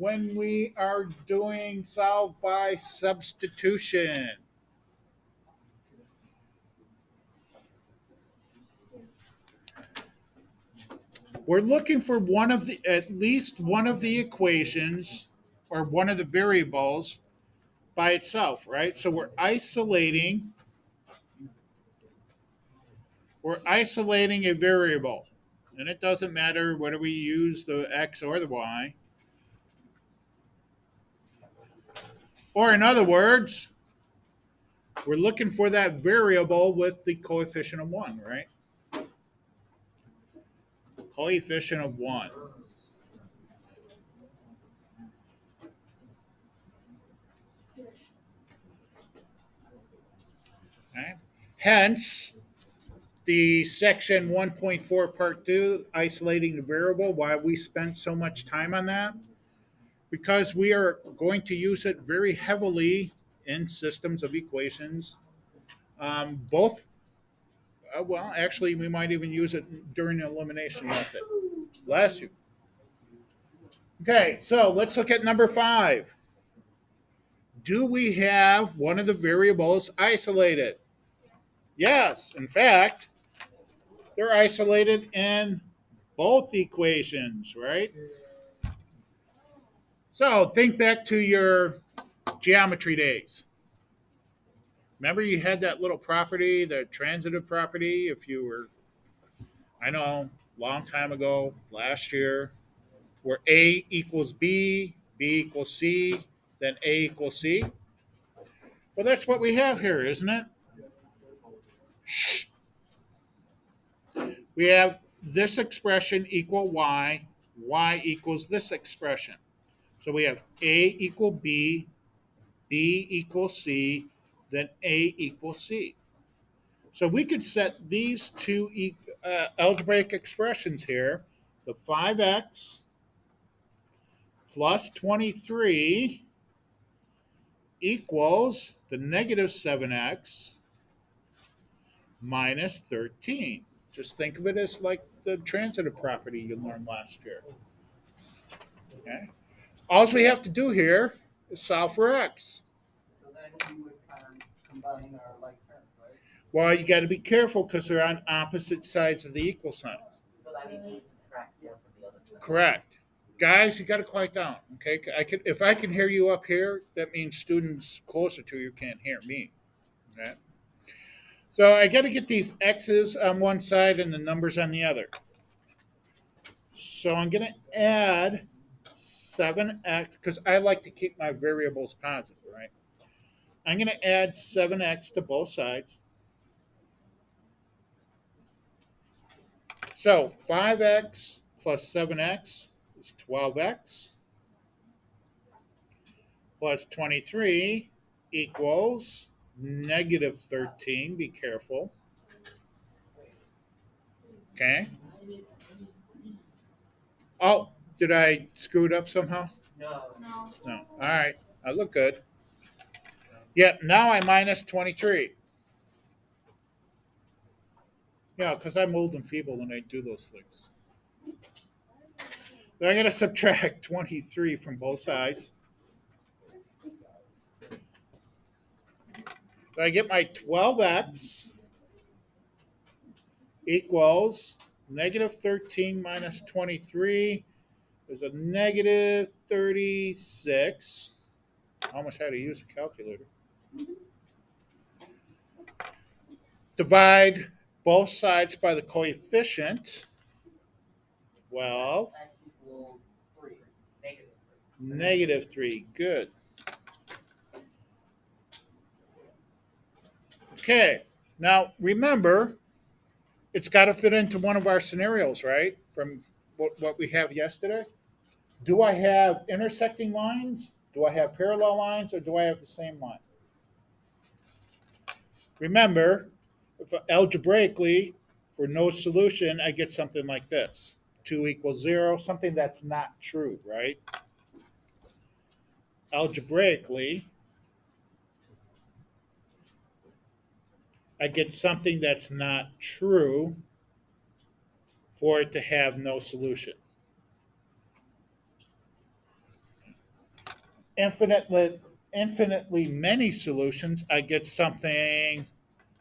when we are doing solve by substitution. We're looking for at least one of the equations or one of the variables by itself, right? So we're isolating a variable. And it doesn't matter whether we use the x or the y. Or in other words, we're looking for that variable with the coefficient of 1, right? Coefficient of 1. Okay? Hence, the section 1.4 part 2, isolating the variable, why we spent so much time on that? Because we are going to use it very heavily in systems of equations. Both, well, actually, we might even use it during the elimination method. Bless you. Okay, so let's look at number 5. Do we have one of the variables isolated? Yes, in fact, they're isolated in both equations, right? So think back to your geometry days. Remember you had that little property, the transitive property, if you were, I know, long time ago, last year, where A equals B equals C, then A equals C. Well, that's what we have here, isn't it? Shh. We have this expression equal y equals this expression. So we have A equal B equals C, then A equals C. So we could set these two algebraic expressions here, the 5x plus 23 equals the negative 7x minus 13. Just think of it as like the transitive property you learned last year. Okay. All we have to do here is solve for x. So then you would combine our like terms, right? Well, you got to be careful because they're on opposite sides of the equal sign. So that means you subtract 4 from the other side. Correct. Guys, you got to quiet down. Okay, if I can hear you up here, that means students closer to you can't hear me. Okay. So I got to get these x's on one side and the numbers on the other. So I'm going to add 7x because I like to keep my variables positive, right? I'm going to add 7x to both sides. So 5x plus 7x is 12x plus 23 equals negative 13. Be careful. Okay. Oh, did I screw it up somehow? No. No. All right. I look good. Yeah, now I minus 23. Yeah, because I'm old and feeble when I do those things. So I'm going to subtract 23 from both sides. So I get my 12x equals negative 13 minus 23. There's a negative 36. I almost had to use a calculator. Divide both sides by the coefficient. Well, X equals 3. negative 3. Good. Okay. Now, remember, it's got to fit into one of our scenarios, right? From what we have yesterday. Do I have intersecting lines? Do I have parallel lines? Or do I have the same line? Remember, if algebraically, for no solution, I get something like this. 2 equals 0, something that's not true, right? Algebraically, I get something that's not true for it to have no solution. infinitely, infinitely many solutions, I get something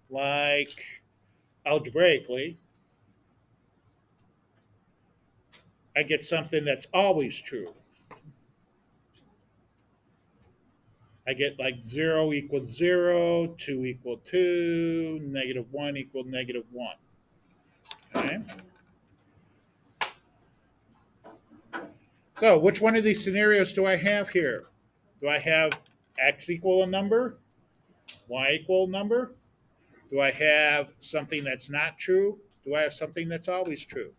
like algebraically, I get something that's always true. I get like 0 equals 0, 2 equal 2, -1 equal -1. Okay. So which one of these scenarios do I have here? Do I have x equal a number, y equal a number? Do I have something that's not true? Do I have something that's always true?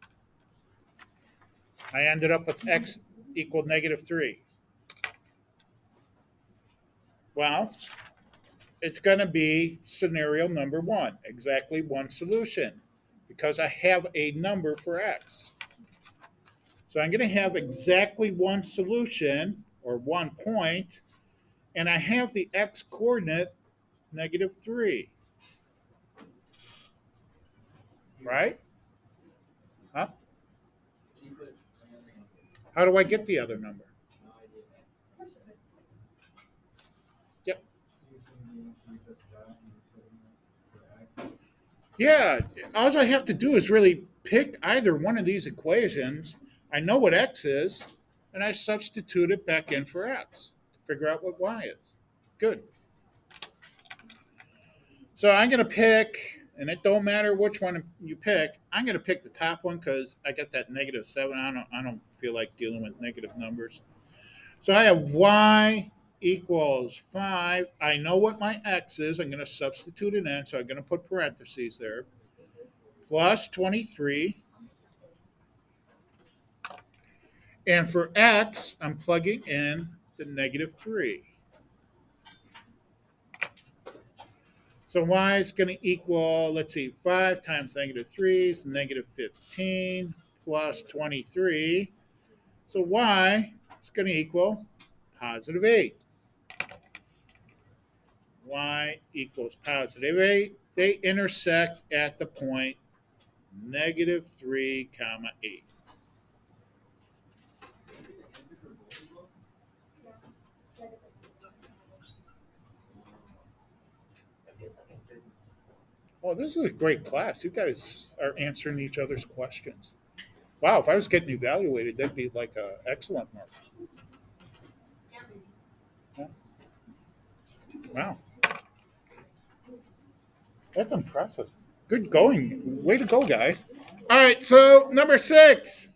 I ended up with x equal -3. Well, it's going to be scenario number one, exactly one solution, because I have a number for x. So I'm going to have exactly one solution or one point, and I have the x coordinate -3, right? Huh? How do I get the other number? Yep. Yeah, all I have to do is really pick either one of these equations. I know what x is, and I substitute it back in for x to figure out what y is. Good. So I'm going to pick, and it don't matter which one you pick. I'm going to pick the top one because I got that -7. I don't feel like dealing with negative numbers. So I have y equals 5. I know what my x is. I'm going to substitute it in, so I'm going to put parentheses there. Plus 23. And for x, I'm plugging in the -3. So y is going to equal, let's see, 5 times -3 is -15 plus 23. So y is going to equal +8. Y equals +8. They intersect at the point -3, 8. Oh, this is a great class. You guys are answering each other's questions. Wow, if I was getting evaluated, that'd be like an excellent mark. Yeah. Wow, that's impressive. Good going. Way to go, guys. All right, so number 6.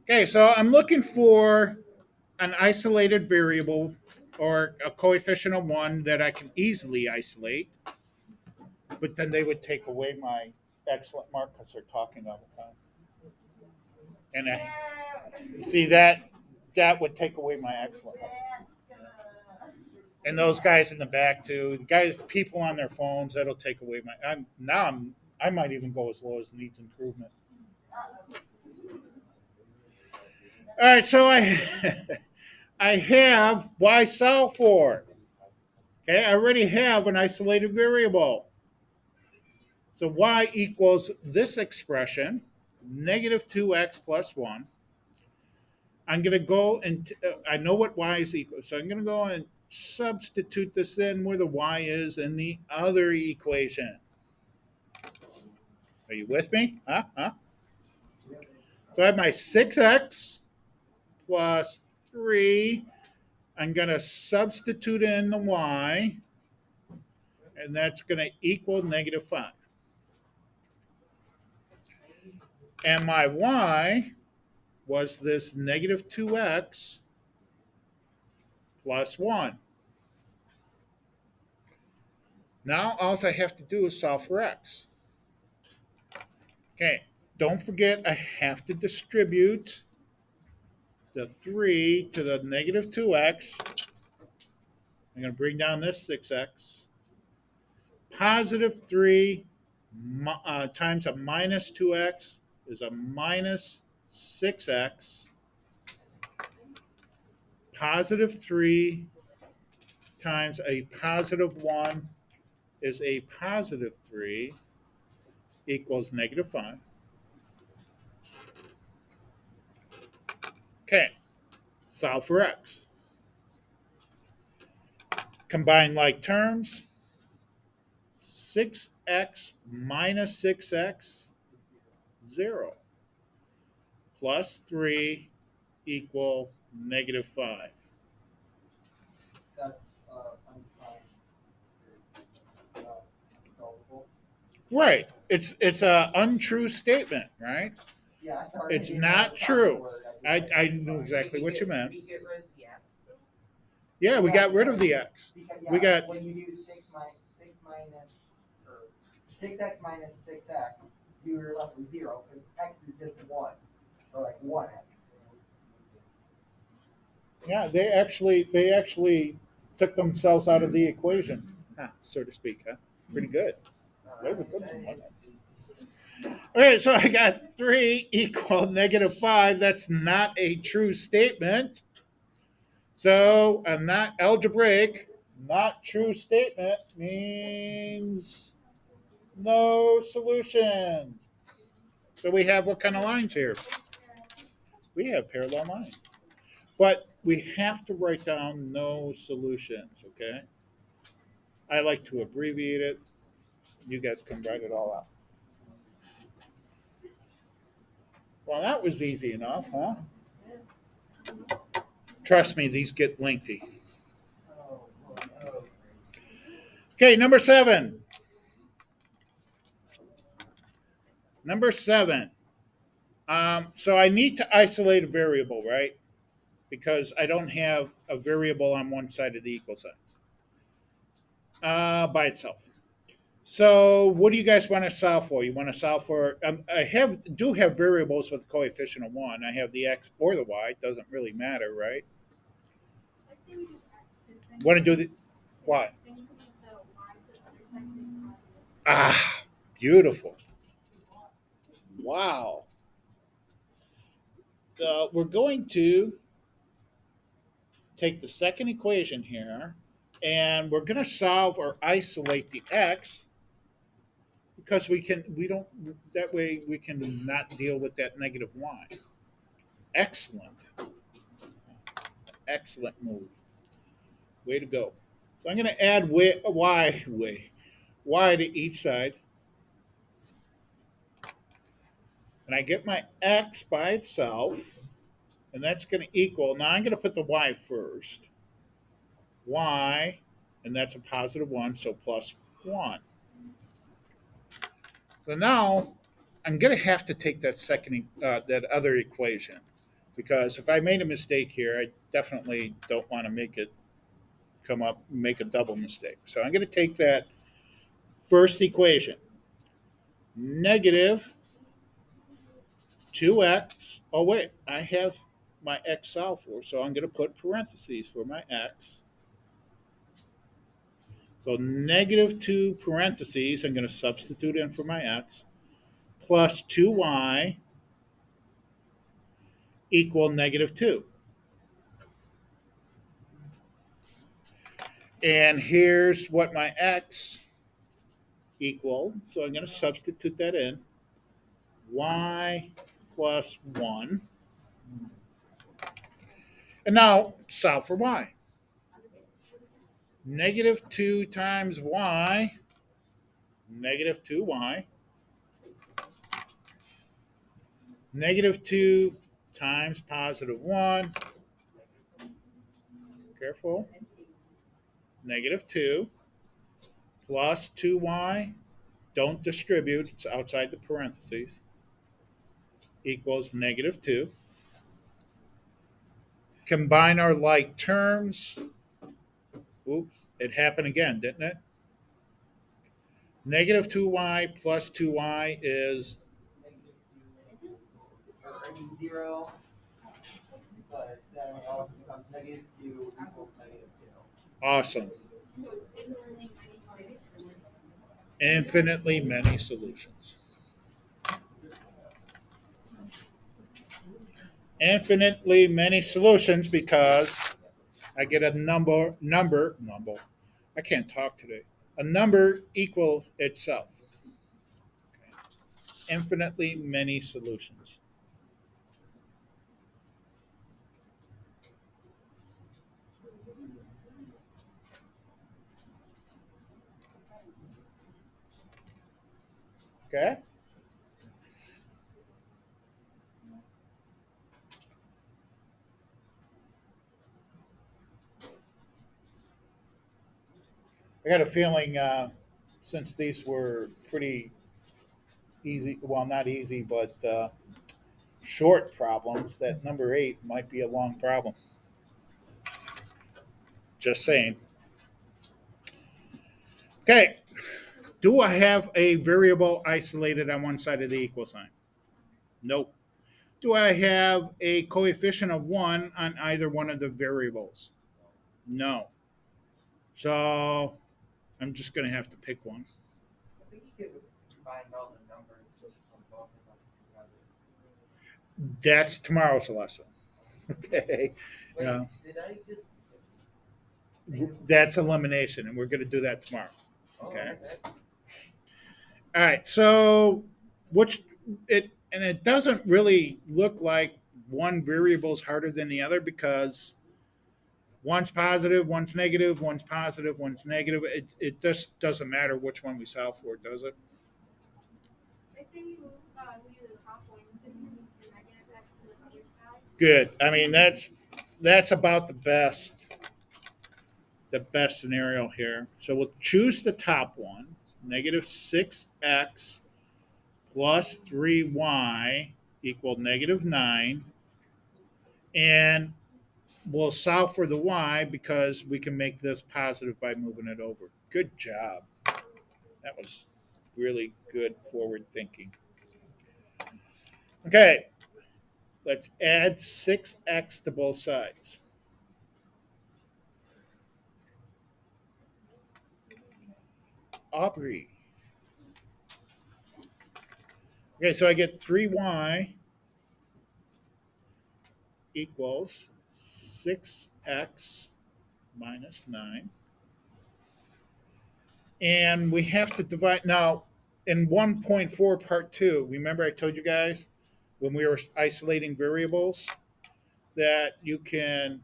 Okay, so I'm looking for an isolated variable or a coefficient of 1 that I can easily isolate, but then they would take away my excellent mark because they're talking all the time. And see that would take away my excellent mark. And those guys in the back too, guys, people on their phones, that'll take away my. I might even go as low as needs improvement. All right, so I have y solve for. Okay, I already have an isolated variable. So y equals this expression, -2x plus 1. I'm going to go and I know what y is equal. So I'm going to go and substitute this in where the y is in the other equation. Are you with me? Huh? Huh? So I have my 6x plus 3. I'm going to substitute in the y, and that's going to equal -5. And my y was this -2x plus 1. Now all I have to do is solve for x. Okay, don't forget I have to distribute the 3 to the -2x. I'm going to bring down this 6x. +3 times a -2x is a -6x. +3 times a +1 is a +3 equals -5. Okay, solve for x. Combine like terms. 6x minus 6x, 0. Plus 3 equal -5. That's, undefined. Solvable. Right. It's a untrue statement, right? Yeah, sorry. It's You know, not the proper true. word, I knew exactly what you meant. We get rid of the x though? Yeah, we Yeah, got rid of the x. Because, We got when you do six minus, or 6x minus 6x, you're left with 0, because x is just 1, or like 1x. yeah. They actually took themselves out of the equation, so to speak. Huh? Pretty good. That was a good one, wasn't it? Okay, so I got 3 equal -5. That's not a true statement. So a not algebraic, not true statement means no solution. So we have what kind of lines here? We have parallel lines. But we have to write down no solutions, okay? I like to abbreviate it. You guys can write it all out. Well, that was easy enough, huh? Trust me, these get lengthy. Oh, no. Okay, number 7. Number 7. So I need to isolate a variable, right? Because I don't have a variable on one side of the equal sign by itself. So what do you guys want to solve for? You want to solve for? I do have variables with a coefficient of 1. I have the x or the y. It doesn't really matter, right? I say we do x. 'Cause then Want to do the y? then you can move the y to the other side to make positive. Ah, beautiful. Wow. We're going to take the second equation here, and we're going to solve or isolate the x because we don't that way we can not deal with that -y. Excellent, excellent move. Way to go. So I'm going to add y to each side, and I get my x by itself, and that's going to equal. Now I'm going to put the y first. Y, and that's a +1, so +1. So now I'm going to have to take that other equation, because if I made a mistake here, I definitely don't want to make a double mistake. So I'm going to take that first equation, negative 2x. Oh, wait, I have my x solved for, so I'm going to put parentheses for my x. So -2 parentheses, I'm going to substitute in for my x, plus 2y equal -2. And here's what my x equal. So I'm going to substitute that in. Y plus 1. And now solve for y. -2 times y, -2y. -2 times +1. Careful. -2 plus 2y. Don't distribute, it's outside the parentheses. Equals -2. Combine our like terms. Oops, it happened again, didn't it? -2y plus 2y is -2, or 0, but then it also becomes -2 equals -2. awesome. So it's infinitely many solutions. Infinitely many solutions. Infinitely many solutions because I get a number. I can't talk today. A number equal itself. Infinitely many solutions. Okay. I got a feeling since these were pretty easy, well, not easy, but short problems, that number 8 might be a long problem. Just saying. Okay. Do I have a variable isolated on one side of the equal sign? Nope. Do I have a coefficient of 1 on either one of the variables? No. So I'm just going to have to pick one. I think you could combine all the numbers from both of them together. That's tomorrow's lesson. Okay. Wait, Yeah. did I just? That's elimination, and we're going to do that tomorrow. Oh, Okay. okay. All right. So, which it doesn't really look like one variable is harder than the other because one's positive, one's negative, one's positive, one's negative. It just doesn't matter which one we solve for, does it? I say we do the top one, then we move the negative x to the other side. Good. I mean, that's about the best scenario here. So we'll choose the top one, negative 6x plus 3y equal negative 9. And we'll solve for the y because we can make this positive by moving it over. Good job. That was really good forward thinking. Okay, let's add 6x to both sides. Aubrey. Okay, so I get 3y equals 6x minus 9. And we have to divide. Now, in 1.4 part 2, remember I told you guys when we were isolating variables that you can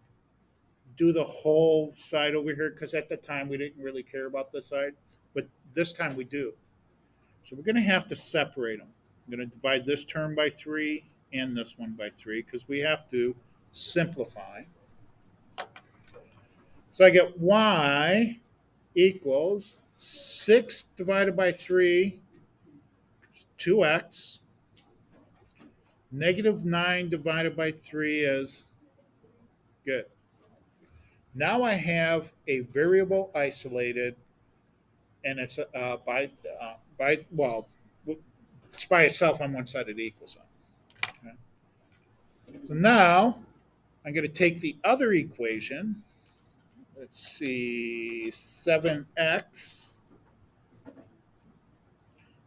do the whole side over here because at the time we didn't really care about this side, but this time we do. So we're going to have to separate them. I'm going to divide this term by 3 and this one by 3 because we have to simplify. So I get y equals 6 divided by 3, 2x. Negative 9 divided by 3 is good. Now I have a variable isolated, and it's it's by itself on one side of the equal sign. Okay. So now I'm going to take the other equation. Let's see, 7x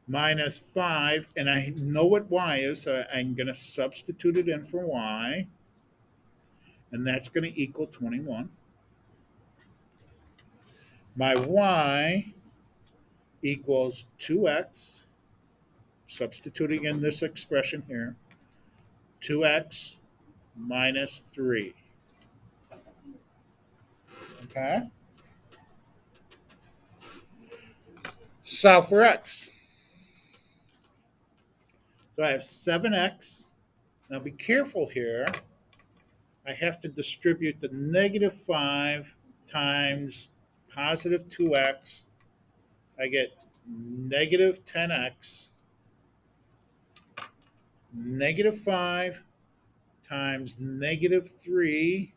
minus 5, and I know what y is, so I'm going to substitute it in for y, and that's going to equal 21. My y equals 2x, substituting in this expression here, 2x minus 3. Okay? Solve for x. So I have 7x. Now be careful here. I have to distribute the negative 5 times positive 2x. I get negative 10x. Negative 5 times negative 3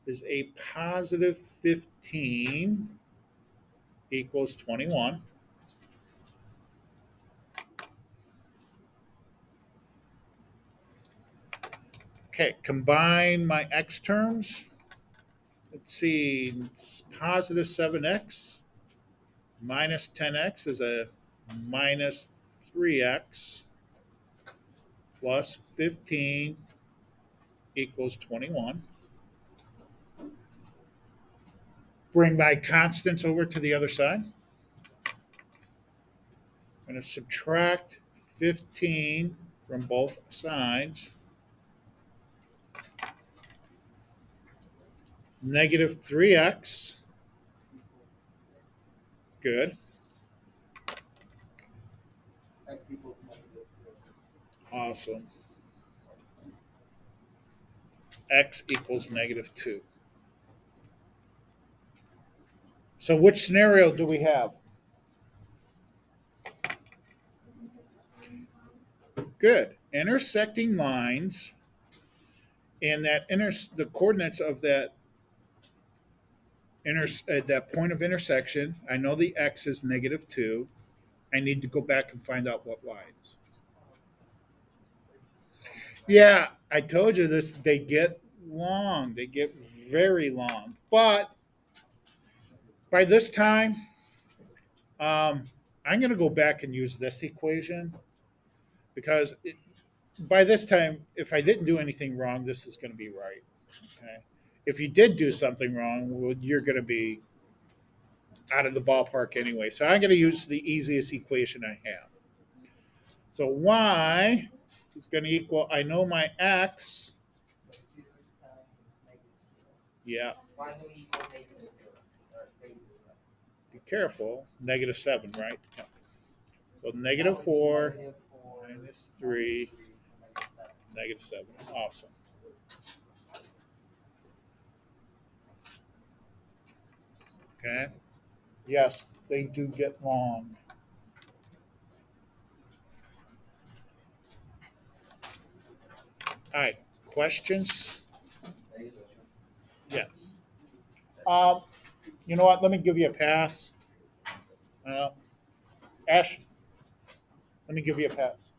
is a positive 15 equals 21. Okay, combine my x terms. Let's see, it's positive 7x minus 10x is a minus 3x plus 15 equals 21. Bring my constants over to the other side. I'm going to subtract 15 from both sides. Negative 3x. Good. Awesome. X equals -2. So which scenario do we have? Good. Intersecting lines and the coordinates of that point of intersection. I know the X is -2. I need to go back and find out what Y is. Yeah, I told you this. They get long. They get very long. But by this time, I'm going to go back and use this equation because by this time, if I didn't do anything wrong, this is going to be right. Okay. If you did do something wrong, well, you're going to be out of the ballpark anyway. So I'm going to use the easiest equation I have. So y is going to equal, I know my x. So 2 times -0. Yeah, Why do we equal -0? Or -0? be careful. -7, right? Yeah. So That would be -4 -4 -3 -7. -7. Awesome. Okay. Yes, they do get long. All right. Questions? Yes. Um, you know what? Let me give you a pass. Ash, let me give you a pass.